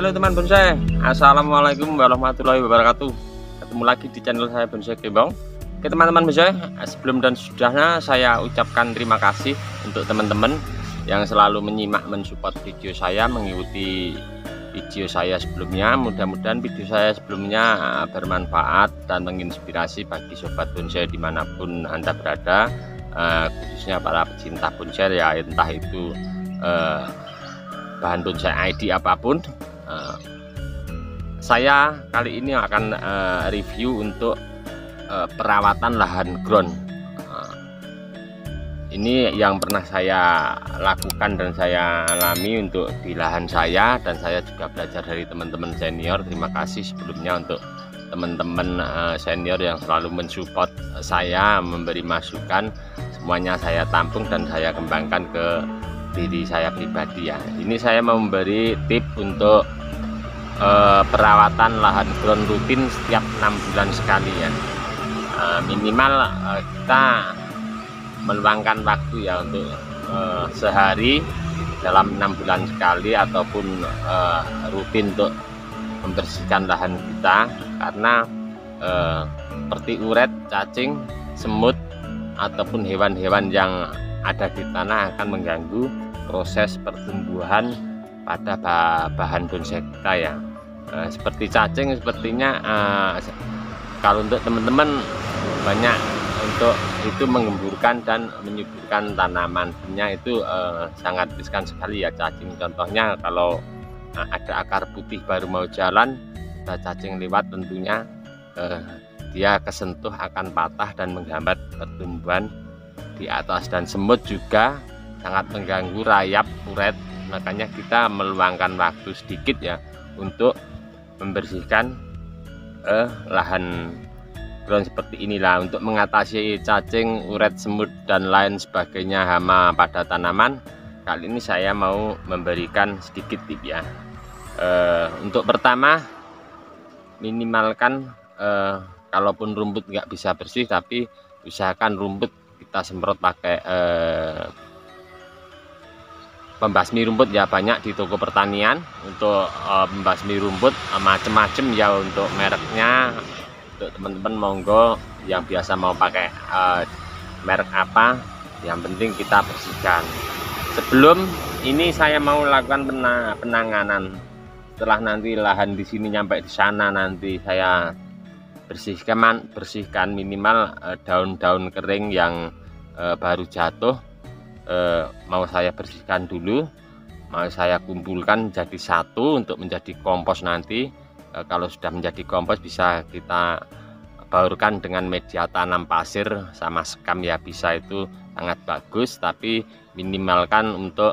Halo teman bonsai, assalamualaikum warahmatullahi wabarakatuh. Ketemu lagi di channel saya Bonsai Gembong. Oke teman-teman bonsai, sebelum dan sudahnya saya ucapkan terima kasih untuk teman-teman yang selalu menyimak mensupport video saya, mengikuti video saya sebelumnya. Mudah-mudahan video saya sebelumnya bermanfaat dan menginspirasi bagi sobat bonsai dimanapun Anda berada, khususnya para pecinta bonsai ya, entah itu bahan bonsai ID apapun. Saya kali ini akan review untuk perawatan lahan ground. Ini yang pernah saya lakukan dan saya alami untuk di lahan saya, dan saya juga belajar dari teman-teman senior. Terima kasih sebelumnya untuk teman-teman senior yang selalu mensupport saya, memberi masukan. Semuanya saya tampung dan saya kembangkan ke diri saya pribadi ya. Ini saya memberi tip untuk perawatan lahan ground rutin setiap 6 bulan sekali ya. Minimal kita meluangkan waktu ya untuk sehari dalam 6 bulan sekali, ataupun rutin untuk membersihkan lahan kita, karena seperti uret, cacing, semut ataupun hewan-hewan yang ada di tanah akan mengganggu proses pertumbuhan pada bahan bonsai kita ya. Seperti cacing, sepertinya kalau untuk teman-teman banyak untuk itu menggemburkan dan menyuburkan tanamannya, itu sangat riskan sekali ya cacing. Contohnya kalau ada akar putih baru mau jalan, ada cacing lewat, tentunya dia kesentuh akan patah dan menghambat pertumbuhan di atas. Dan semut juga sangat mengganggu rayap uret, makanya kita meluangkan waktu sedikit ya untuk membersihkan lahan ground seperti inilah, untuk mengatasi cacing, uret, semut dan lain sebagainya, hama pada tanaman. Kali ini saya mau memberikan sedikit tip ya. Untuk pertama, minimalkan kalaupun rumput nggak bisa bersih, tapi usahakan rumput kita semprot pakai pembasmi rumput ya. Banyak di toko pertanian untuk pembasmi rumput macem-macem ya, untuk mereknya. Untuk teman-teman monggo yang biasa mau pakai merek apa, yang penting kita bersihkan. Sebelum ini saya mau lakukan penanganan. Setelah nanti lahan di sini nyampe di sana, nanti saya bersihkan minimal daun-daun kering yang baru jatuh. Mau saya bersihkan dulu, mau saya kumpulkan jadi satu untuk menjadi kompos nanti. Kalau sudah menjadi kompos bisa kita baurkan dengan media tanam pasir sama sekam ya, bisa, itu sangat bagus. Tapi minimalkan untuk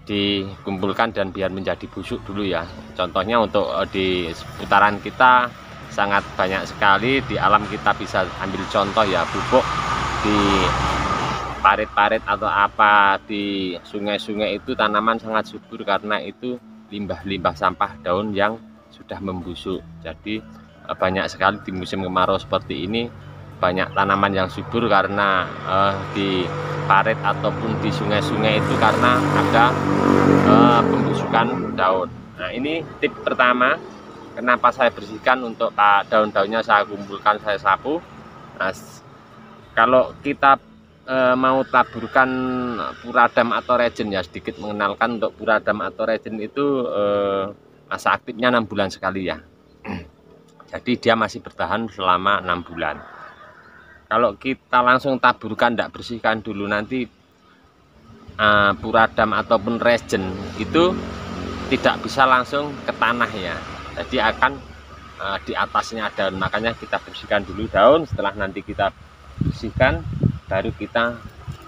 dikumpulkan dan biar menjadi busuk dulu ya. Contohnya untuk di seputaran kita sangat banyak sekali, di alam kita bisa ambil contoh ya, pupuk di parit-parit atau apa di sungai-sungai itu tanaman sangat subur, karena itu limbah-limbah sampah daun yang sudah membusuk. Jadi banyak sekali di musim kemarau seperti ini, banyak tanaman yang subur karena di parit ataupun di sungai-sungai itu karena ada pembusukan daun. Nah, ini tip pertama kenapa saya bersihkan. Untuk daun-daunnya saya kumpulkan, saya sapu. Nah, kalau kita mau taburkan puradam atau regen ya, sedikit mengenalkan. Untuk puradam atau regen itu masa aktifnya 6 bulan sekali ya. Jadi dia masih bertahan selama 6 bulan. Kalau kita langsung taburkan, tidak bersihkan dulu, nanti puradam ataupun regen itu tidak bisa langsung ke tanah ya. Jadi akan di atasnya daun, makanya kita bersihkan dulu daun. Setelah nanti kita bersihkan, baru kita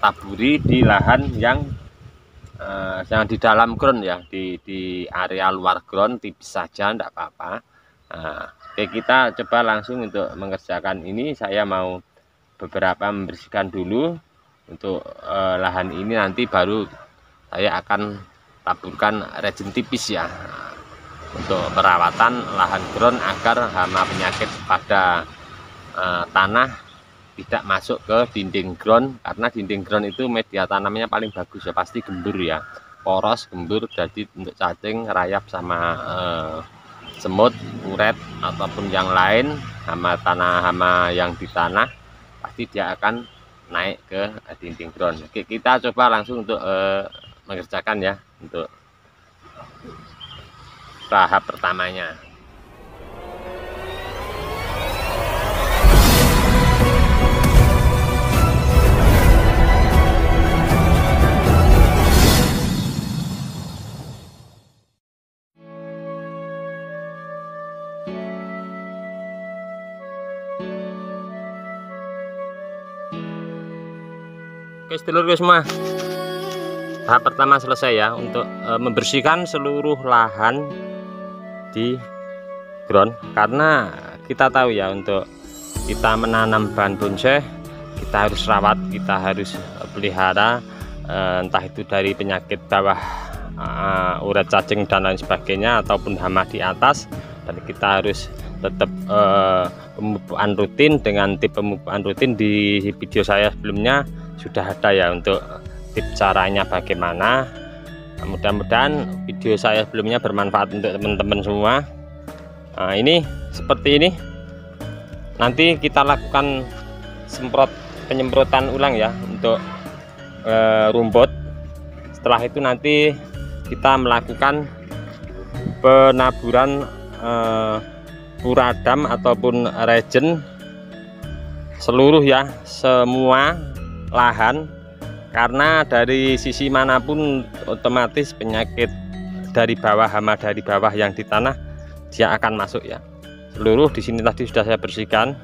taburi di lahan yang di dalam ground ya, di area luar ground tipis saja, tidak apa-apa. Oke, kita coba langsung untuk mengerjakan ini. Saya mau beberapa membersihkan dulu untuk lahan ini, nanti baru saya akan taburkan regen tipis ya, untuk perawatan lahan ground agar hama penyakit pada tanah tidak masuk ke dinding ground, karena dinding ground itu media tanamnya paling bagus ya, pasti gembur ya. poros, gembur, jadi untuk cacing, rayap sama semut, uret ataupun yang lain, hama yang di tanah, pasti dia akan naik ke dinding ground. Oke, kita coba langsung untuk mengerjakan ya untuk tahap pertamanya. Oke sedulurku semua, tahap pertama selesai ya untuk membersihkan seluruh lahan di ground, karena kita tahu ya untuk kita menanam bahan bonsai kita harus rawat, kita harus pelihara, entah itu dari penyakit bawah, urat cacing dan lain sebagainya, ataupun hama di atas, dan kita harus tetap pemupukan rutin. Dengan tip pemupukan rutin di video saya sebelumnya sudah ada ya untuk tips caranya bagaimana. Mudah-mudahan video saya sebelumnya bermanfaat untuk teman-teman semua. Nah, ini seperti ini, nanti kita lakukan penyemprotan ulang ya untuk rumput. Setelah itu nanti kita melakukan penaburan puradam ataupun regen seluruh ya, semua lahan, karena dari sisi manapun otomatis penyakit dari bawah, hama dari bawah yang di tanah dia akan masuk ya. Seluruh di sini tadi sudah saya bersihkan.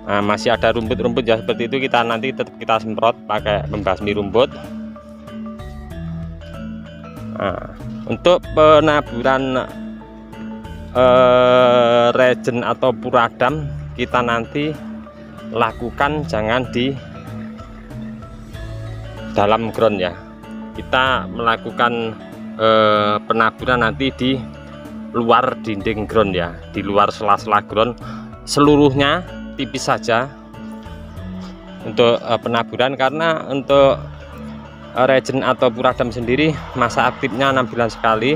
Nah, masih ada rumput-rumput ya seperti itu, kita nanti tetap kita semprot pakai pembasmi rumput. Nah, untuk penaburan regen atau puradam kita nanti lakukan jangan di dalam ground ya, kita melakukan penaburan nanti di luar dinding ground ya, di luar sela-sela ground, seluruhnya tipis saja untuk penaburan. Karena untuk regen atau puradam sendiri masa aktifnya 6 bulan sekali.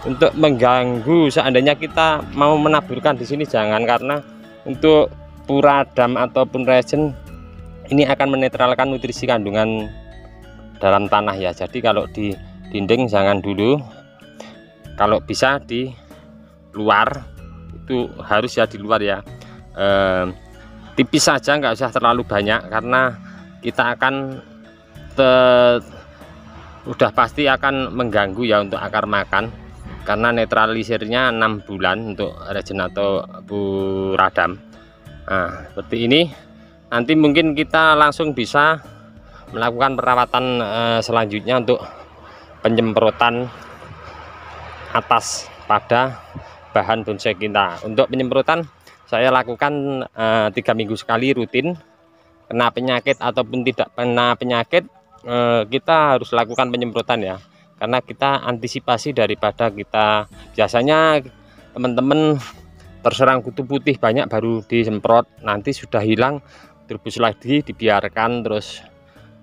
Untuk mengganggu seandainya kita mau menaburkan di sini jangan, karena untuk puradam ataupun regen ini akan menetralkan nutrisi kandungan dalam tanah ya. Jadi kalau di dinding jangan dulu, kalau bisa di luar, itu harus ya di luar ya, tipis saja, nggak usah terlalu banyak, karena kita akan udah pasti akan mengganggu ya untuk akar makan, karena netralisirnya 6 bulan untuk regen atau puradam. Nah seperti ini, nanti mungkin kita langsung bisa melakukan perawatan selanjutnya untuk penyemprotan atas pada bahan bonsai kita. Untuk penyemprotan saya lakukan 3 minggu sekali rutin. Kena penyakit ataupun tidak kena penyakit, kita harus lakukan penyemprotan ya, karena kita antisipasi daripada kita biasanya teman-teman terserang kutu putih banyak baru disemprot, nanti sudah hilang terus lagi dibiarkan, terus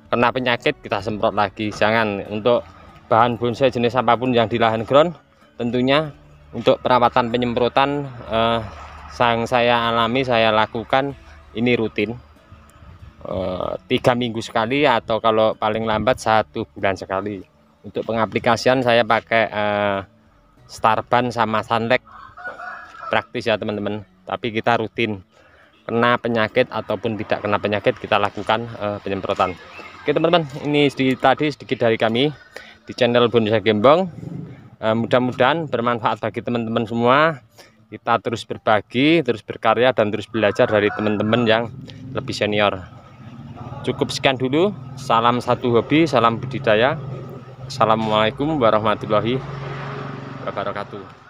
kena penyakit kita semprot lagi. Jangan. Untuk bahan bonsai jenis apapun yang di lahan ground, tentunya untuk perawatan penyemprotan yang saya alami, saya lakukan ini rutin 3 minggu sekali, atau kalau paling lambat 1 bulan sekali. Untuk pengaplikasian saya pakai Starban sama Sunlight, praktis ya teman-teman, tapi kita rutin. Kena penyakit ataupun tidak kena penyakit kita lakukan penyemprotan. Oke teman-teman, ini tadi sedikit dari kami di channel Bonsai Gembong. Mudah-mudahan bermanfaat bagi teman-teman semua. Kita terus berbagi, terus berkarya, dan terus belajar dari teman-teman yang lebih senior. Cukup sekian dulu. Salam satu hobi, salam budidaya. Assalamualaikum warahmatullahi wabarakatuh.